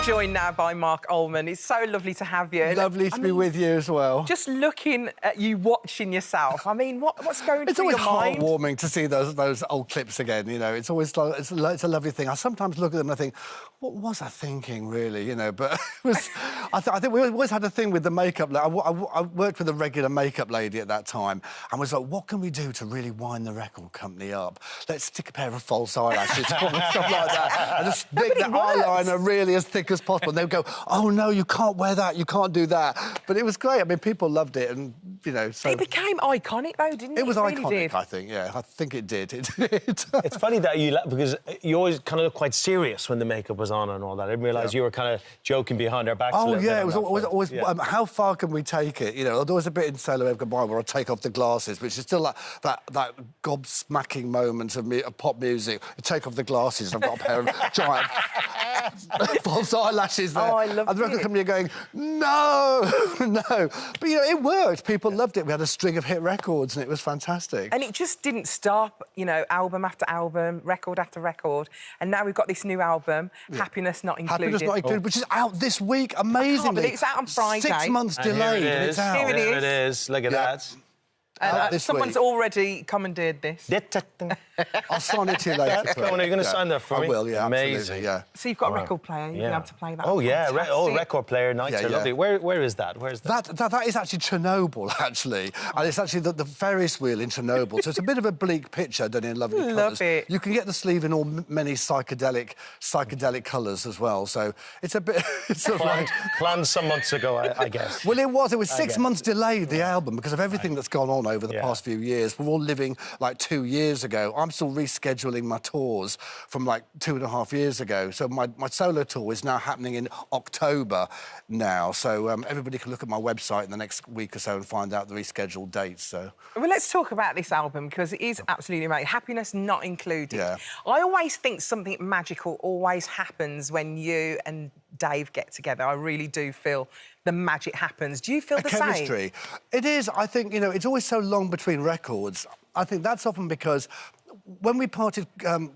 joined now by Marc Almond. It's so lovely to have you. Lovely to be with you as well. Just looking at you watching yourself, I mean, what's going through your It's mind? always heartwarming to see those old clips again, you know. It's always it's a lovely thing. I sometimes look at them and I think, what was I thinking, really, you know? But it was, I think we always had a thing with the makeup. I worked with a regular makeup lady at that time and was like, what can we do to really wind the record company up? Let's stick a pair of false eyelashes on and stuff like that. And just make the eyeliner really as thick as possible. And they would go, oh, no, you can't wear that, you can't do that. But it was great. I mean, people loved it and, you know, so... It became iconic, though, didn't it? It was really iconic, did. I think, yeah. I think it did. It did. It's funny that you... Because you always kind of look quite serious when the makeup was on and all that. I didn't realise you were kind of joking behind our backs a little bit. Oh, yeah, it was always how far can we take it? You know, there was a bit in Celebs Goodbye where I take off the glasses, which is still that gobsmacking moment of pop music. You take off the glasses and I've got a pair of giant false eyelashes there. Oh, I love it. And the record company are going, no, no. But, you know, it worked. People loved it. We had a string of hit records and it was fantastic. And it just didn't stop, you know, album after album, record after record. And now we've got this new album, Happiness Not Included. Happiness Not Included, which is out this week, amazingly. It's out on Friday. 6 months delayed, and it's out. Here it is. There it is. Look at that. Someone's already commandeered this. I'll sign it to you later. Are you going to sign that for me? I will, yeah, Amazing. absolutely, yeah. So you've got a record player, you'll be able to play that. Oh, yeah, Fantastic. record player, nice, lovely. Where is that? Where is that? That is actually Chernobyl, actually. And it's actually the Ferris wheel in Chernobyl. So it's a bit of a bleak picture done in lovely colours. Love it. You can get the sleeve in all many psychedelic colours as well. So it's a bit... It's sort of like... Planned some months ago, I guess. Well, it was 6 months delayed, the album, because of everything that's gone on over the past few years. We're all living, like, 2 years ago. I'm still rescheduling my tours from, like, 2.5 years ago. So my solo tour is now happening in October now. So everybody can look at my website in the next week or so and find out the rescheduled dates, so... Well, let's talk about this album, because it is absolutely amazing. Happiness Not Included. Yeah. I always think something magical always happens when you and Dave get together. I really do feel the magic happens. Do you feel the same? Chemistry. It is. I think, you know, it's always so long between records. I think that's often because when we parted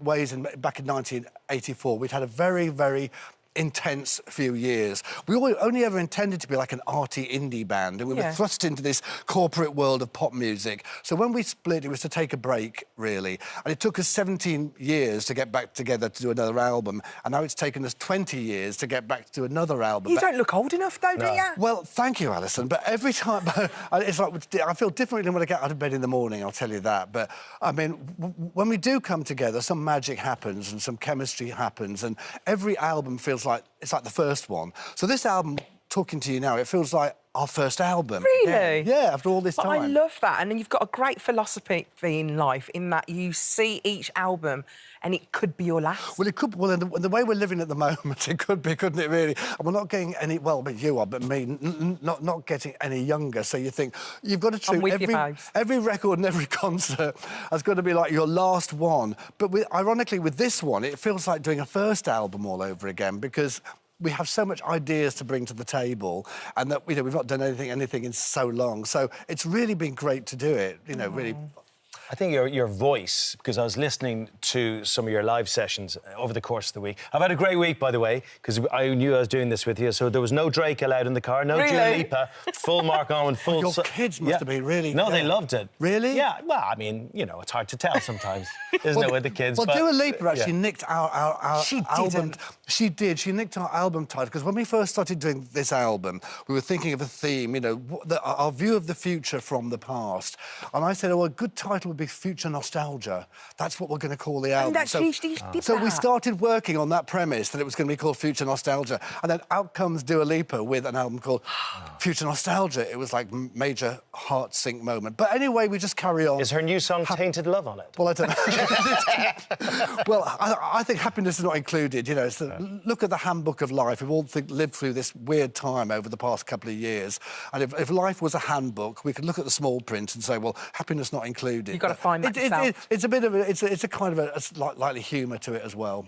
ways back in 1984, we'd had a very, very intense few years. We only ever intended to be like an arty indie band, and we were thrust into this corporate world of pop music. So when we split, it was to take a break, really. And it took us 17 years to get back together to do another album, and now it's taken us 20 years to get back to do another album. You don't look old enough, though, do you? Well, thank you, Alison, but every time... it's like, I feel differently than when I get out of bed in the morning, I'll tell you that. But, I mean, when we do come together, some magic happens and some chemistry happens, and every album feels like it's like the first one. So this album, talking to you now, it feels like our first album. Really? Yeah, after all this time. I love that. And then you've got a great philosophy in life in that you see each album and it could be your last. Well, it could. Well, in the way we're living at the moment, it could be, couldn't it, really? And we're not getting any... Well, but you are, but me, not getting any younger. So you think, you've got to treat every record and every concert has got to be like your last one. But ironically, with this one, it feels like doing a first album all over again because... we have so much ideas to bring to the table, and that, you know, we've not done anything in so long. So it's really been great to do it, you know, really... I think your voice, because I was listening to some of your live sessions over the course of the week. I've had a great week, by the way, because I knew I was doing this with you, so there was no Drake allowed in the car, no Dua Lipa, full Marc Almond, full... Your kids must have been really... No, they loved it. Really? Yeah, well, I mean, you know, it's hard to tell sometimes, isn't it, with the kids? Well, Dua Lipa actually nicked our album... She didn't. She nicked our album title, because when we first started doing this album, we were thinking of a theme, you know, our view of the future from the past. And I said, oh, a good title would be Future Nostalgia. That's what we're going to call the album. So we started working on that premise, that it was going to be called Future Nostalgia. And then out comes Dua Lipa with an album called Future Nostalgia. It was like major heart sink moment. But anyway, we just carry on. Is her new song Tainted Love on it? Well, I don't know. Well, I think Happiness is Not Included. You know, it's look at the handbook of life. We've all lived through this weird time over the past couple of years. And if life was a handbook, we could look at the small print and say, well, Happiness Not Included. You've got to find that yourself. It's a bit of a... It's a kind of a lightly humour to it as well.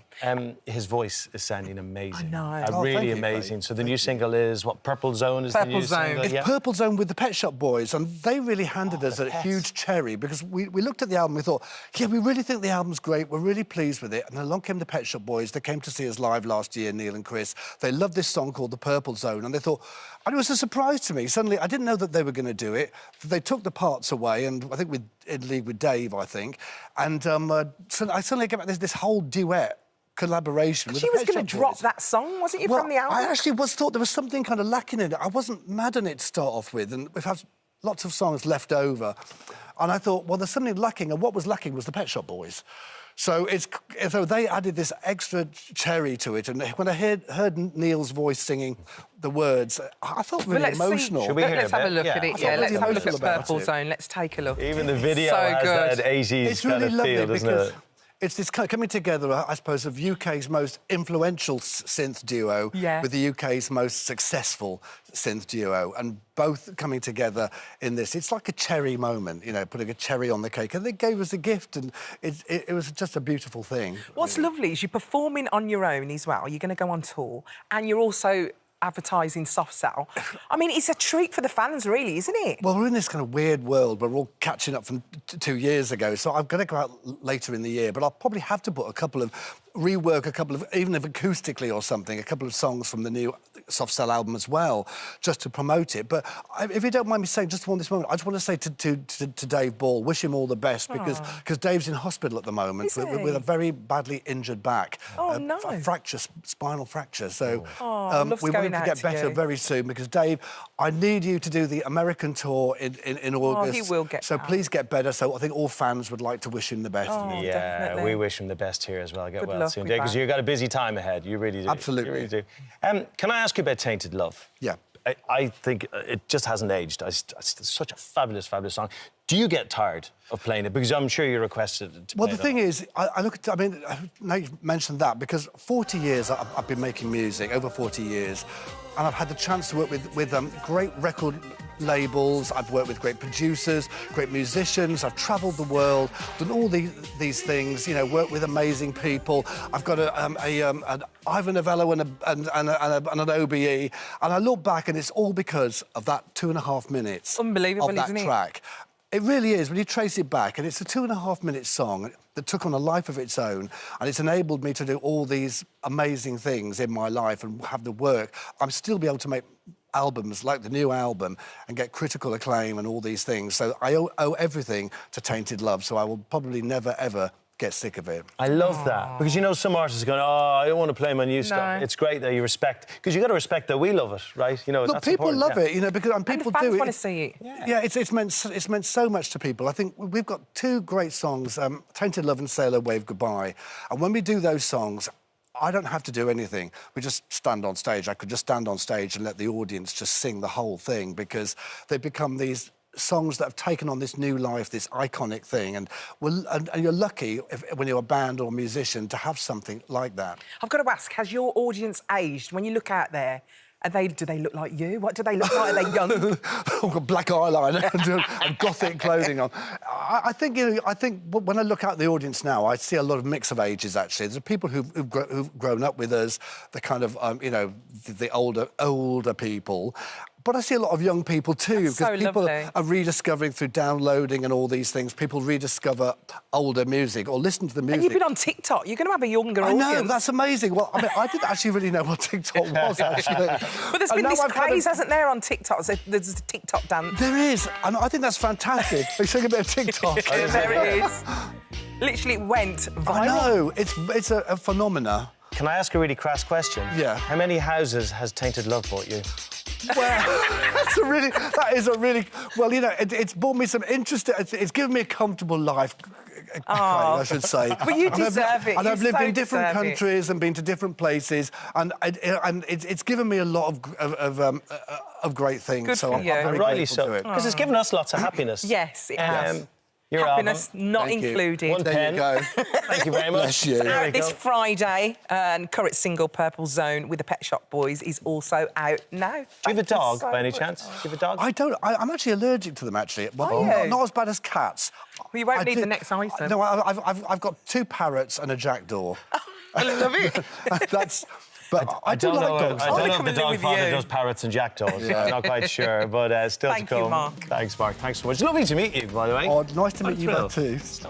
His voice is sounding amazing. I know. Really amazing. So the new single is, what, Purple Zone is the new single? It's Purple Zone with the Pet Shop Boys, and they really handed us a huge cherry, because we looked at the album, we thought, yeah, we really think the album's great, we're really pleased with it, and along came the Pet Shop Boys, they came to see us live live last year, Neil and Chris. They loved this song called The Purple Zone, and they thought... And it was a surprise to me. Suddenly, I didn't know that they were going to do it. They took the parts away, and I think in league with Dave, I think. And so I suddenly came back this whole duet collaboration with the She was Pet going to Shop drop Boys. that song, wasn't you, Well, from the album? I actually thought there was something kind of lacking in it. I wasn't mad on it to start off with, and we've had lots of songs left over. And I thought, well, there's something lacking, and what was lacking was the Pet Shop Boys. So they added this extra cherry to it, and when I heard Neil's voice singing the words, I felt really emotional. Should we hear Let's have a look Yeah. at it. I Yeah, felt let's really have a look at emotional about Purple it. Zone. Let's take a look. Even the video So has good. that 80s It's kind really of lovely feel, doesn't because it? it's this kind of coming together, I suppose, of UK's most influential synth duo with the UK's most successful synth duo, and both coming together in this. It's like a cherry moment, you know, putting a cherry on the cake. And they gave us a gift, and it was just a beautiful thing. What's lovely is you're performing on your own as well. You're going to go on tour, and you're also advertising soft sell. I mean, it's a treat for the fans, really, isn't it? Well, we're in this kind of weird world where we're all catching up from 2 years ago, so I'm going to go out later in the year, but I'll probably have to put rework a couple of, even if acoustically or something, a couple of songs from the new Soft Cell album as well, just to promote it. But if you don't mind me saying, just on this moment, I just want to say to Dave Ball, wish him all the best, because Dave's in hospital at the moment with a very badly injured back. Oh, no. A fracture, spinal fracture. So we want him to get better very soon, because Dave, I need you to do the American tour in August. He will get So better. please get better. So I think all fans would like to wish him the best. Yeah, definitely. we wish him the best here as well. Get Good well luck soon, with Dave, because that. you've got a busy time ahead. You really do. Absolutely. You really do. Can I ask you about Tainted Love? Yeah. I think it just hasn't aged. It's such a fabulous, fabulous song. Do you get tired of playing it? Because I'm sure you're requested to play Well, the it. thing is, I look at... I mean, now you've mentioned that, because 40 years I've been making music, over 40 years, and I've had the chance to work with great record labels. I've worked with great producers, great musicians. I've travelled the world, done all these things. You know, worked with amazing people. I've got an Ivan Novello and an OBE, and I look back, and it's all because of that 2.5 minutes Unbelievable, of that isn't it? track. It really is, when you trace it back, and it's a 2.5-minute song that took on a life of its own, and it's enabled me to do all these amazing things in my life and have the work. I'm still be able to make albums like the new album and get critical acclaim and all these things. So I owe everything to Tainted Love, so I will probably never, ever get sick of it. I love that, because you know some artists are going, oh, I don't want to play my new stuff. It's great that you respect, because you got to respect that we love it, right? You know, Look, that's people important, love it, you know, because people and the fans do it. want to see it. Yeah, it's meant so much to people. I think we've got 2 great songs, Tainted Love and Sailor Wave Goodbye. And when we do those songs, I don't have to do anything. We just stand on stage. I could just stand on stage and let the audience just sing the whole thing, because they become these songs that have taken on this new life, this iconic thing, and you're lucky when you're a band or a musician to have something like that. I've got to ask, has your audience aged? When you look out there, do they look like you? What do they look like? Are they young? I've got black eyeliner and gothic clothing on. I think, you know, when I look out the audience now, I see a lot of mix of ages, actually. There's people who've grown up with us, the kind of, you know, the older people. But I see a lot of young people too, because people are rediscovering through downloading and all these things. People rediscover older music or listen to the music. And you've been on TikTok. You're going to have a younger I audience. know, that's amazing. Well, I mean, I didn't actually really know what TikTok was, actually. But there's been this craze, hasn't there, on TikTok? There's a TikTok dance. There is, and I think that's fantastic. They sing a bit of TikTok. There it is. Literally went viral. I know, it's a phenomena. Can I ask a really crass question? Yeah. How many houses has Tainted Love bought you? Well, that is a really... Well, you know, it's brought me some interest... It's given me a comfortable life, I should say. But you deserve it. And I've lived in different deserve it. countries and been to different places, and it's given me a lot of great things. Good so for I'm you. very Rightly grateful so, to it. because it's given us lots of happiness. Yes, it has. Your Happiness album. not Thank you. included. One There pen. you go. Thank you very much. Bless you. There we Out this go. Friday, and current single Purple Zone with the Pet Shop Boys is also out now. Do you have a dog, by any chance? Do you have a dog? I don't. I'm actually allergic to them, actually. Well, Are you? not as bad as cats. Well, you won't I need do- the next Alison. No, I've got 2 parrots and a jackdaw. I love it. That's... But I do don't like know, dogs. I wanna don't know if come the and live dog with father you. does parrots and jackdaws. I'm not quite sure, but still Thank to you, come. Marc. Thanks, Mark. Thanks so much. It's lovely to meet you, by the way. Oh, nice to meet I'm you both thrilled. too.